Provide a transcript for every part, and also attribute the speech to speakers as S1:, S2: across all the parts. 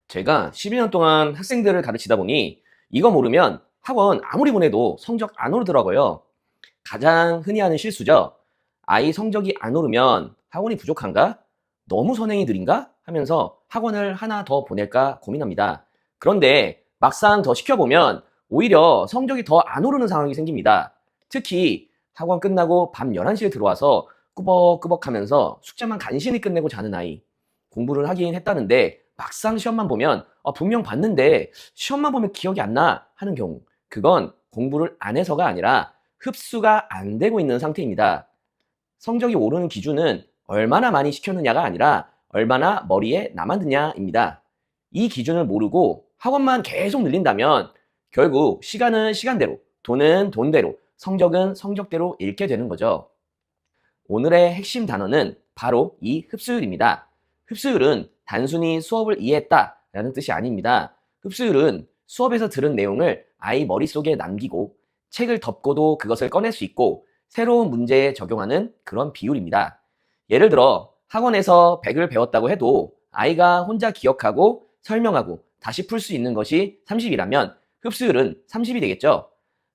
S1: 제가 12년 동안 학생들을 가르치다 보니 이거 모르면 학원 아무리 보내도 성적 안 오르더라고요. 가장 흔히 하는 실수죠. 아이 성적이 안 오르면 학원이 부족한가? 너무 선행이 느린가? 하면서 학원을 하나 더 보낼까 고민합니다. 그런데 막상 더 시켜보면 오히려 성적이 더 안 오르는 상황이 생깁니다. 특히 학원 끝나고 밤 11시에 들어와서 꾸벅꾸벅 하면서 숙제만 간신히 끝내고 자는 아이. 공부를 하긴 했다는데 막상 시험만 보면 분명 봤는데 시험만 보면 기억이 안 나 하는 경우. 그건 공부를 안 해서가 아니라 흡수가 안 되고 있는 상태입니다. 성적이 오르는 기준은 얼마나 많이 시켰느냐가 아니라 얼마나 머리에 남았느냐입니다. 이 기준을 모르고 학원만 계속 늘린다면 결국 시간은 시간대로, 돈은 돈대로, 성적은 성적대로 잃게 되는 거죠. 오늘의 핵심 단어는 바로 이 흡수율입니다. 흡수율은 단순히 수업을 이해했다라는 뜻이 아닙니다. 흡수율은 수업에서 들은 내용을 아이 머릿속에 남기고 책을 덮고도 그것을 꺼낼 수 있고 새로운 문제에 적용하는 그런 비율입니다. 예를 들어 학원에서 100을 배웠다고 해도 아이가 혼자 기억하고 설명하고 다시 풀 수 있는 것이 30이라면 흡수율은 30이 되겠죠.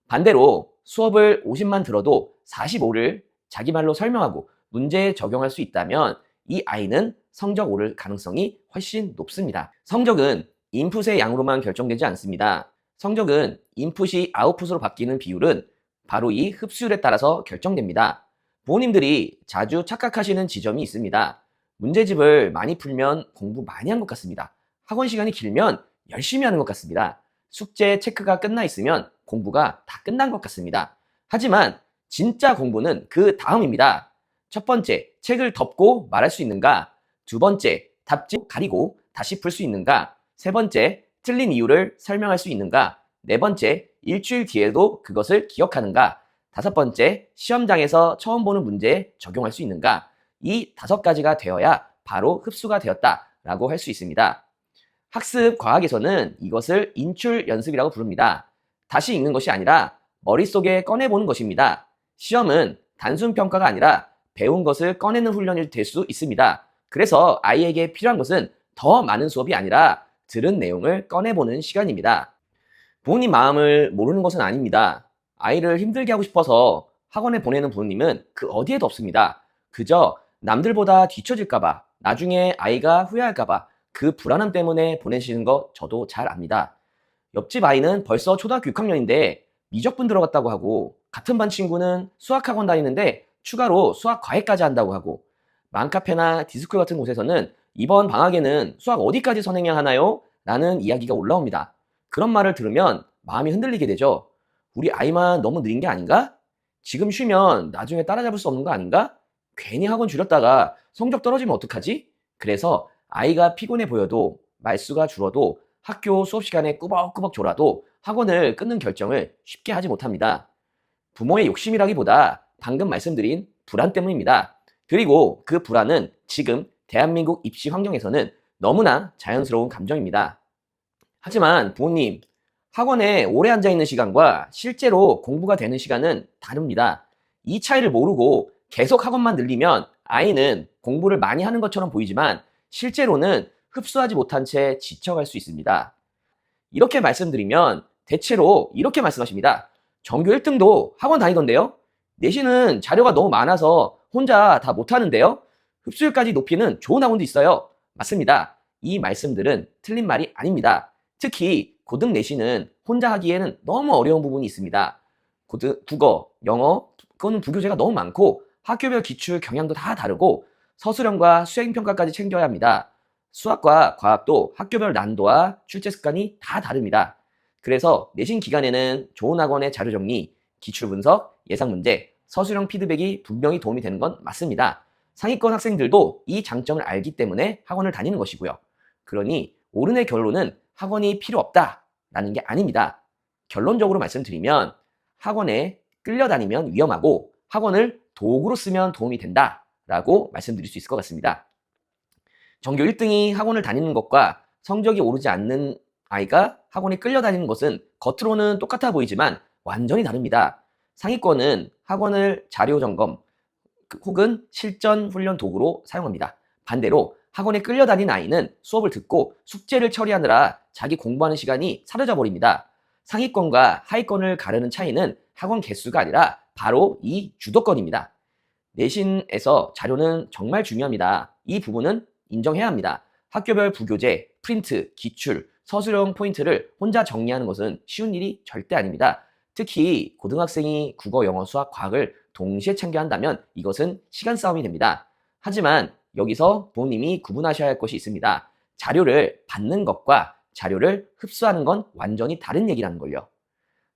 S1: 반대로 수업을 50만 들어도 45를 자기 말로 설명하고 문제에 적용할 수 있다면 이 아이는 성적 오를 가능성이 훨씬 높습니다. 성적은 인풋의 양으로만 결정되지 않습니다. 성적은 인풋이 아웃풋으로 바뀌는 비율은 바로 이 흡수율에 따라서 결정됩니다. 부모님들이 자주 착각하시는 지점이 있습니다. 문제집을 많이 풀면 공부 많이 한 것 같습니다. 학원 시간이 길면 열심히 하는 것 같습니다. 숙제 체크가 끝나 있으면 공부가 다 끝난 것 같습니다. 하지만 진짜 공부는 그 다음입니다. 첫 번째, 책을 덮고 말할 수 있는가? 두 번째, 답지 가리고 다시 풀 수 있는가? 세 번째, 틀린 이유를 설명할 수 있는가? 네 번째, 일주일 뒤에도 그것을 기억하는가? 다섯 번째, 시험장에서 처음 보는 문제에 적용할 수 있는가? 이 다섯 가지가 되어야 바로 흡수가 되었다라고 할 수 있습니다. 학습 과학에서는 이것을 인출 연습이라고 부릅니다. 다시 읽는 것이 아니라 머릿속에 꺼내보는 것입니다. 시험은 단순 평가가 아니라 배운 것을 꺼내는 훈련이 될 수 있습니다. 그래서 아이에게 필요한 것은 더 많은 수업이 아니라 들은 내용을 꺼내보는 시간입니다. 부모님 마음을 모르는 것은 아닙니다. 아이를 힘들게 하고 싶어서 학원에 보내는 부모님은 그 어디에도 없습니다. 그저 남들보다 뒤처질까봐, 나중에 아이가 후회할까봐 그 불안함 때문에 보내시는 거 저도 잘 압니다. 옆집 아이는 벌써 초등학교 6학년인데 미적분 들어갔다고 하고, 같은 반 친구는 수학학원 다니는데 추가로 수학 과외까지 한다고 하고, 맘카페나 디스콜 같은 곳에서는 이번 방학에는 수학 어디까지 선행해야 하나요? 라는 이야기가 올라옵니다. 그런 말을 들으면 마음이 흔들리게 되죠. 우리 아이만 너무 느린 게 아닌가? 지금 쉬면 나중에 따라잡을 수 없는 거 아닌가? 괜히 학원 줄였다가 성적 떨어지면 어떡하지? 그래서 아이가 피곤해 보여도 말수가 줄어도 학교 수업 시간에 꾸벅꾸벅 졸아도 학원을 끊는 결정을 쉽게 하지 못합니다. 부모의 욕심이라기보다 방금 말씀드린 불안 때문입니다. 그리고 그 불안은 지금 대한민국 입시 환경에서는 너무나 자연스러운 감정입니다. 하지만 부모님, 학원에 오래 앉아 있는 시간과 실제로 공부가 되는 시간은 다릅니다. 이 차이를 모르고 계속 학원만 늘리면 아이는 공부를 많이 하는 것처럼 보이지만 실제로는 흡수하지 못한 채 지쳐갈 수 있습니다. 이렇게 말씀드리면 대체로 이렇게 말씀하십니다. 전교 1등도 학원 다니던데요? 내신은 자료가 너무 많아서 혼자 다 못하는데요? 흡수율까지 높이는 좋은 학원도 있어요. 맞습니다. 이 말씀들은 틀린 말이 아닙니다. 특히 고등 내신은 혼자 하기에는 너무 어려운 부분이 있습니다. 국어, 영어, 그거는 부교재가 너무 많고 학교별 기출 경향도 다 다르고 서술형과 수행평가까지 챙겨야 합니다. 수학과 과학도 학교별 난도와 출제 습관이 다 다릅니다. 그래서 내신 기간에는 좋은 학원의 자료 정리, 기출 분석, 예상 문제, 서술형 피드백이 분명히 도움이 되는 건 맞습니다. 상위권 학생들도 이 장점을 알기 때문에 학원을 다니는 것이고요. 그러니 옳은의 결론은 학원이 필요 없다라는 게 아닙니다. 결론적으로 말씀드리면 학원에 끌려다니면 위험하고 학원을 도구로 쓰면 도움이 된다라고 말씀드릴 수 있을 것 같습니다. 전교 1등이 학원을 다니는 것과 성적이 오르지 않는 아이가 학원에 끌려다니는 것은 겉으로는 똑같아 보이지만 완전히 다릅니다. 상위권은 학원을 자료 점검 혹은 실전 훈련 도구로 사용합니다. 반대로 학원에 끌려다닌 아이는 수업을 듣고 숙제를 처리하느라 자기 공부하는 시간이 사라져 버립니다. 상위권과 하위권을 가르는 차이는 학원 개수가 아니라 바로 이 주도권입니다. 내신에서 자료는 정말 중요합니다. 이 부분은 인정해야 합니다. 학교별 부교재, 프린트, 기출, 서술형 포인트를 혼자 정리하는 것은 쉬운 일이 절대 아닙니다. 특히 고등학생이 국어, 영어, 수학, 과학을 동시에 챙겨야 한다면 이것은 시간 싸움이 됩니다. 하지만 여기서 부모님이 구분하셔야 할 것이 있습니다. 자료를 받는 것과 자료를 흡수하는 건 완전히 다른 얘기라는 걸요.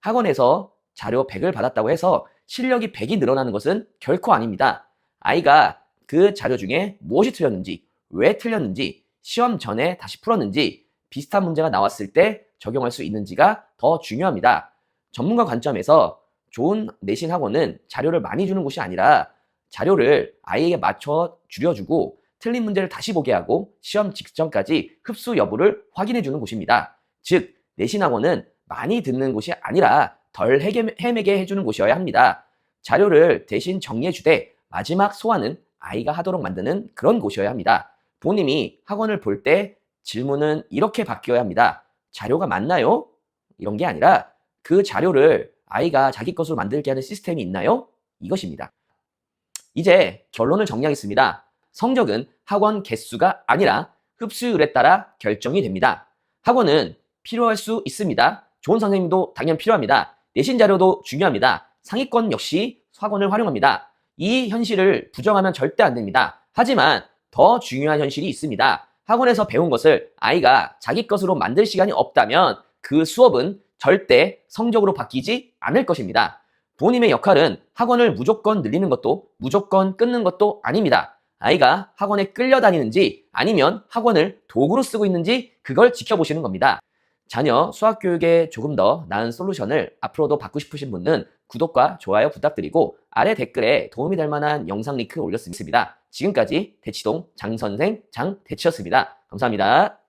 S1: 학원에서 자료 100을 받았다고 해서 실력이 100이 늘어나는 것은 결코 아닙니다. 아이가 그 자료 중에 무엇이 틀렸는지, 왜 틀렸는지, 시험 전에 다시 풀었는지, 비슷한 문제가 나왔을 때 적용할 수 있는지가 더 중요합니다. 전문가 관점에서 좋은 내신 학원은 자료를 많이 주는 곳이 아니라 자료를 아이에게 맞춰 줄여주고 틀린 문제를 다시 보게 하고 시험 직전까지 흡수 여부를 확인해 주는 곳입니다. 즉, 내신 학원은 많이 듣는 곳이 아니라 덜 헤매게 해주는 곳이어야 합니다. 자료를 대신 정리해 주되 마지막 소화는 아이가 하도록 만드는 그런 곳이어야 합니다. 부모님이 학원을 볼 때 질문은 이렇게 바뀌어야 합니다. 자료가 맞나요? 이런 게 아니라 그 자료를 아이가 자기 것으로 만들게 하는 시스템이 있나요? 이것입니다. 이제 결론을 정리하겠습니다. 성적은 학원 개수가 아니라 흡수율에 따라 결정이 됩니다. 학원은 필요할 수 있습니다. 좋은 선생님도 당연 필요합니다. 내신 자료도 중요합니다. 상위권 역시 학원을 활용합니다. 이 현실을 부정하면 절대 안 됩니다. 하지만 더 중요한 현실이 있습니다. 학원에서 배운 것을 아이가 자기 것으로 만들 시간이 없다면 그 수업은 절대 성적으로 바뀌지 않을 것입니다. 부모님의 역할은 학원을 무조건 늘리는 것도 무조건 끊는 것도 아닙니다. 아이가 학원에 끌려다니는지 아니면 학원을 도구로 쓰고 있는지 그걸 지켜보시는 겁니다. 자녀 수학 교육에 조금 더 나은 솔루션을 앞으로도 받고 싶으신 분은 구독과 좋아요 부탁드리고 아래 댓글에 도움이 될 만한 영상 링크 올렸습니다. 지금까지 대치동 장선생 장대치였습니다. 감사합니다.